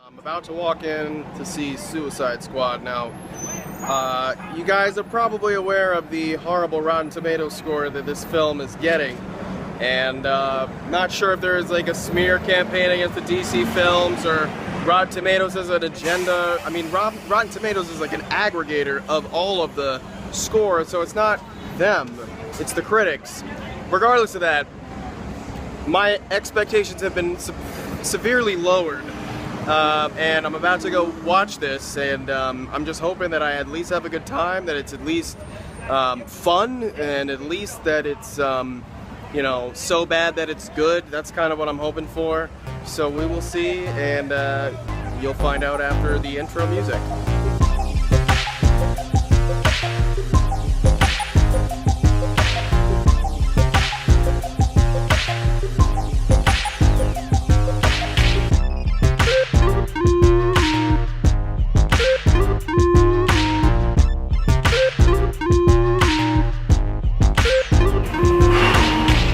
I'm about to walk in to see Suicide Squad. Now, you guys are probably aware of the horrible Rotten Tomatoes score that this film is getting. And not sure if there is like a smear campaign against the DC films or Rotten Tomatoes has an agenda. I mean, Rotten Tomatoes is like an aggregator of all of the scores, so it's not them, it's the critics. Regardless of that, my expectations have been severely lowered. And I'm about to go watch this, and I'm just hoping that I at least have a good time, that it's at least fun, and at least that it's you know, so bad that it's good. That's kind of what I'm hoping for. So we will see, and you'll find out after the intro music.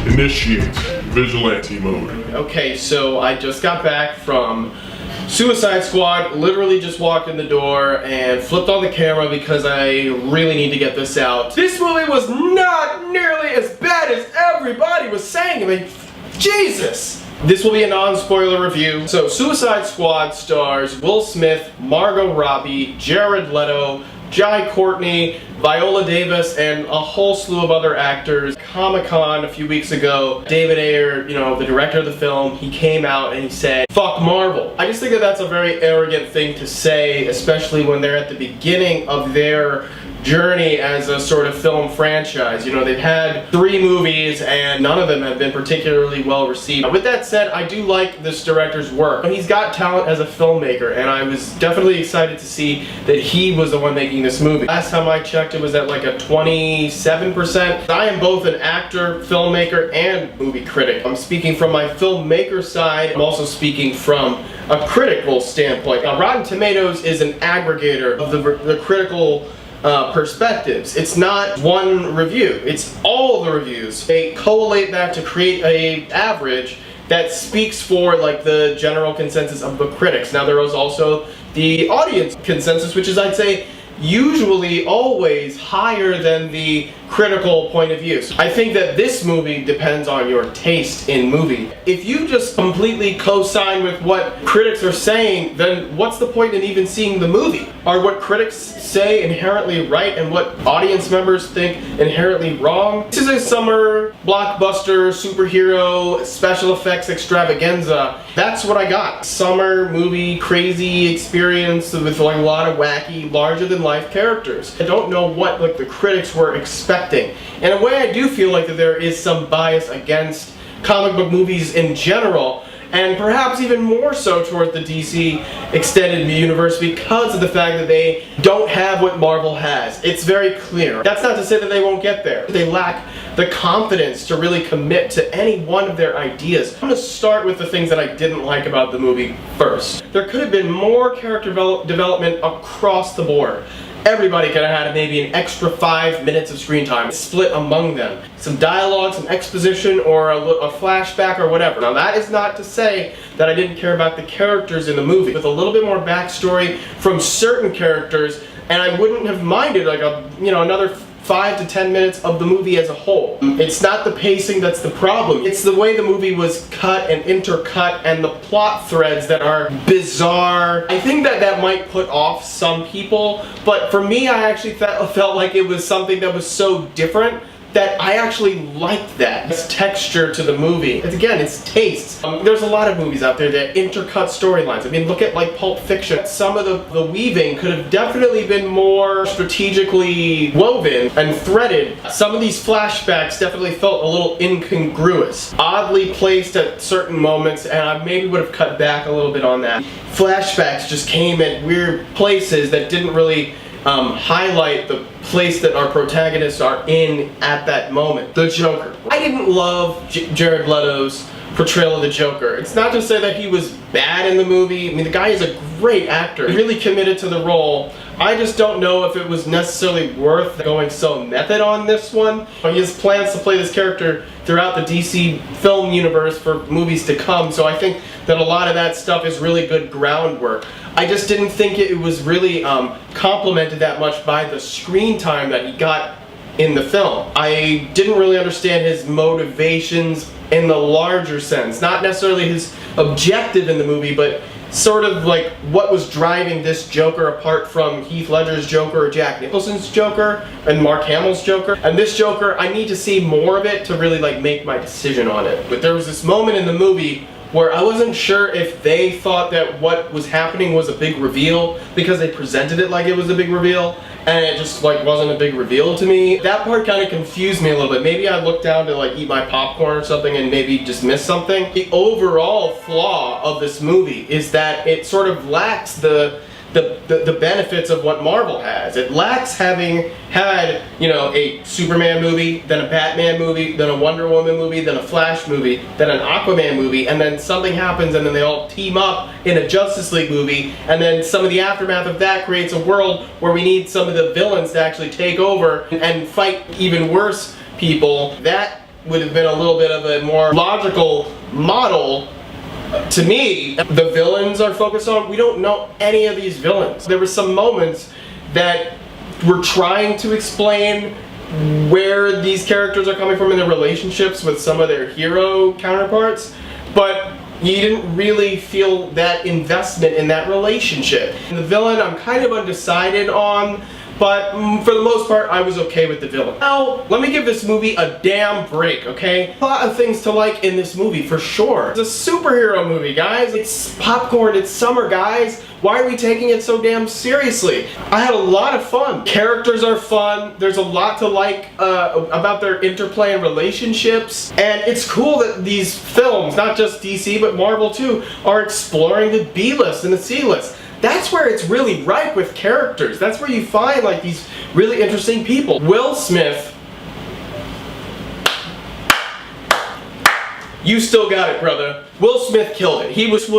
Initiate Vigilante mode. Okay, so I just got back from Suicide Squad, literally just walked in the door and flipped on the camera because I really need to get this out. This movie was not nearly as bad as everybody was saying. I mean, Jesus! This will be a non-spoiler review. So, Suicide Squad stars Will Smith, Margot Robbie, Jared Leto, Jai Courtney, Viola Davis, and a whole slew of other actors. Comic-Con a few weeks ago, David Ayer, you know, the director of the film, he came out and he said, "Fuck Marvel." I just think that that's a very arrogant thing to say, especially when they're at the beginning of their journey as a sort of film franchise. You know, they've had 3 movies and none of them have been particularly well received. With that said, I do like this director's work. He's got talent as a filmmaker, and I was definitely excited to see that he was the one making this movie. Last time I checked, it was at like a 27%. I am both an actor, filmmaker, and movie critic. I'm speaking from my filmmaker side. I'm also speaking from a critical standpoint. Now, Rotten Tomatoes is an aggregator of the critical perspectives. It's not one review, it's all the reviews. They collate that to create a average that speaks for like the general consensus of the critics. Now there is also the audience consensus, which is, I'd say, usually always higher than the critical point of view. So I think that this movie depends on your taste in movie. If you just completely co-sign with what critics are saying, then what's the point in even seeing the movie? Are what critics say inherently right and what audience members think inherently wrong? This is a summer blockbuster superhero special effects extravaganza. That's what I got. Summer movie crazy experience with like a lot of wacky, larger than life characters. I don't know what like the critics were expecting. In a way, I do feel like that there is some bias against comic book movies in general, and perhaps even more so towards the DC extended universe because of the fact that they don't have what Marvel has. It's very clear. That's not to say that they won't get there. They lack the confidence to really commit to any one of their ideas. I'm going to start with the things that I didn't like about the movie first. There could have been more character development across the board. Everybody could have had maybe an extra 5 minutes of screen time split among them. Some dialogue, some exposition, or a flashback or whatever. Now that is not to say that I didn't care about the characters in the movie. With a little bit more backstory from certain characters, and I wouldn't have minded like another 5 to 10 minutes of the movie as a whole. It's not the pacing that's the problem. It's the way the movie was cut and intercut and the plot threads that are bizarre. I think that that might put off some people, but for me, I actually felt like it was something that was so different that I actually liked that. It's texture to the movie. Again, it's tastes. There's a lot of movies out there that intercut storylines. I mean, look at like Pulp Fiction. Some of the weaving could have definitely been more strategically woven and threaded. Some of these flashbacks definitely felt a little incongruous. Oddly placed at certain moments, and I maybe would have cut back a little bit on that. Flashbacks just came at weird places that didn't really highlight the place that our protagonists are in at that moment. The Joker. I didn't love Jared Leto's portrayal of the Joker. It's not to say that he was bad in the movie. I mean, the guy is a great actor, really committed to the role. I just don't know if it was necessarily worth going so method on this one. He has plans to play this character throughout the DC film universe for movies to come, so I think that a lot of that stuff is really good groundwork. I just didn't think it was really complemented that much by the screen time that he got in the film. I didn't really understand his motivations in the larger sense. Not necessarily his objective in the movie, but sort of like what was driving this Joker apart from Heath Ledger's Joker or Jack Nicholson's Joker and Mark Hamill's Joker. And this Joker, I need to see more of it to really like make my decision on it. But there was this moment in the movie where I wasn't sure if they thought that what was happening was a big reveal because they presented it like it was a big reveal, and it just like wasn't a big reveal to me. That part kind of confused me a little bit. Maybe I looked down to like eat my popcorn or something and maybe just missed something. The overall flaw of this movie is that it sort of lacks the benefits of what Marvel has. It lacks having had, you know, a Superman movie, then a Batman movie, then a Wonder Woman movie, then a Flash movie, then an Aquaman movie, and then something happens and then they all team up in a Justice League movie, and then some of the aftermath of that creates a world where we need some of the villains to actually take over and fight even worse people. That would have been a little bit of a more logical model. To me, the villains are focused on, we don't know any of these villains. There were some moments that were trying to explain where these characters are coming from in their relationships with some of their hero counterparts, but you didn't really feel that investment in that relationship. And the villain, I'm kind of undecided on, but for the most part, I was okay with the villain. Now, let me give this movie a damn break, okay? A lot of things to like in this movie, for sure. It's a superhero movie, guys. It's popcorn, it's summer, guys. Why are we taking it so damn seriously? I had a lot of fun. Characters are fun. There's a lot to like about their interplay and relationships. And it's cool that these films, not just DC, but Marvel too, are exploring the B-list and the C-list. That's where it's really ripe with characters. That's where you find like these really interesting people. Will Smith, you still got it, brother. Will Smith killed it. He was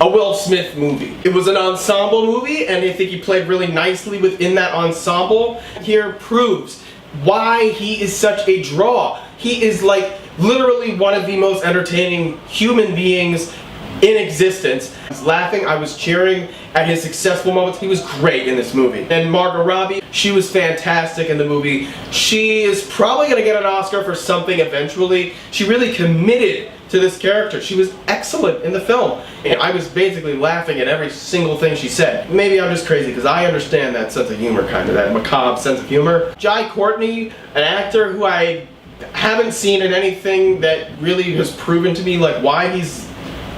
a Will Smith movie. It was an ensemble movie, and I think he played really nicely within that ensemble. Here proves why he is such a draw. He is like literally one of the most entertaining human beings in existence. I was laughing, I was cheering at his successful moments. He was great in this movie. And Margot Robbie, she was fantastic in the movie. She is probably gonna get an Oscar for something eventually. She really committed to this character. She was excellent in the film. And I was basically laughing at every single thing she said. Maybe I'm just crazy because I understand that sense of humor, kind of, that macabre sense of humor. Jai Courtney, an actor who I haven't seen in anything that really has proven to me like why he's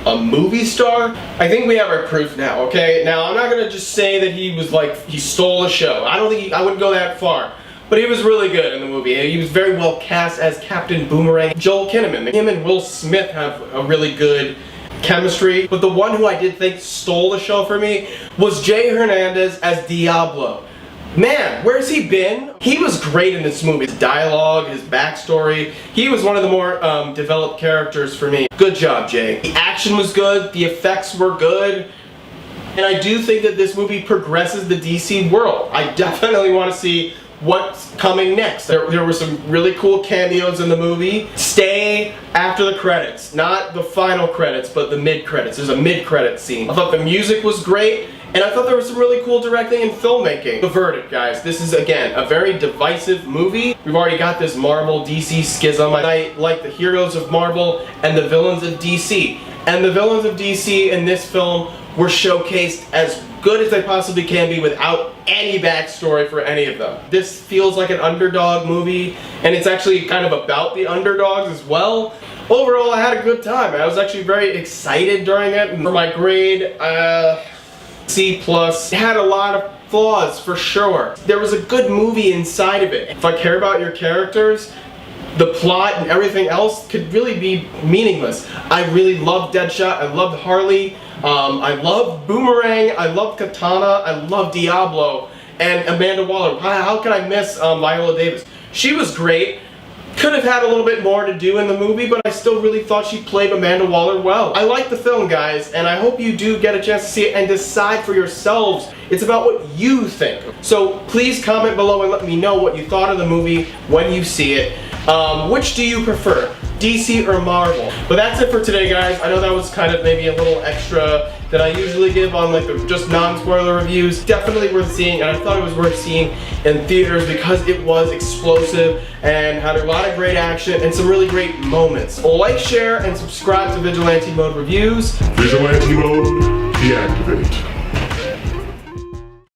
a movie star. I think we have our proof now, okay? Now, I'm not gonna just say that he was like, he stole a show. I don't think I wouldn't go that far. But he was really good in the movie. He was very well cast as Captain Boomerang. Joel Kinnaman. Him and Will Smith have a really good chemistry. But the one who I did think stole the show for me was Jay Hernandez as Diablo. Man, where's he been? He was great in this movie. His dialogue, his backstory. He was one of the more developed characters for me. Good job, Jay. The action was good. The effects were good. And I do think that this movie progresses the DC world. I definitely want to see what's coming next. There were some really cool cameos in the movie. Stay after the credits. Not the final credits, but the mid-credits. There's a mid-credit scene. I thought the music was great. And I thought there was some really cool directing and filmmaking. The verdict, guys. This is, again, a very divisive movie. We've already got this Marvel DC schism. I like the heroes of Marvel and the villains of DC. And the villains of DC in this film were showcased as good as they possibly can be without any backstory for any of them. This feels like an underdog movie, and it's actually kind of about the underdogs as well. Overall, I had a good time. I was actually very excited during it. For my grade, C+. It had a lot of flaws, for sure. There was a good movie inside of it. If I care about your characters, the plot and everything else could really be meaningless. I really loved Deadshot, I loved Harley, I loved Boomerang, I loved Katana, I loved Diablo, and Amanda Waller. How could I miss Viola Davis? She was great. could have had a little bit more to do in the movie, but I still really thought she played Amanda Waller well. I like the film, guys, and I hope you do get a chance to see it and decide for yourselves. It's about what you think. So please comment below and let me know what you thought of the movie when you see it. Which do you prefer, DC or Marvel? But that's it for today, guys. I know that was kind of maybe a little extra that I usually give on like the just non-spoiler reviews. Definitely worth seeing, and I thought it was worth seeing in theaters because it was explosive and had a lot of great action and some really great moments. Like, share, and subscribe to Vigilante Mode Reviews. Vigilante Mode, deactivate.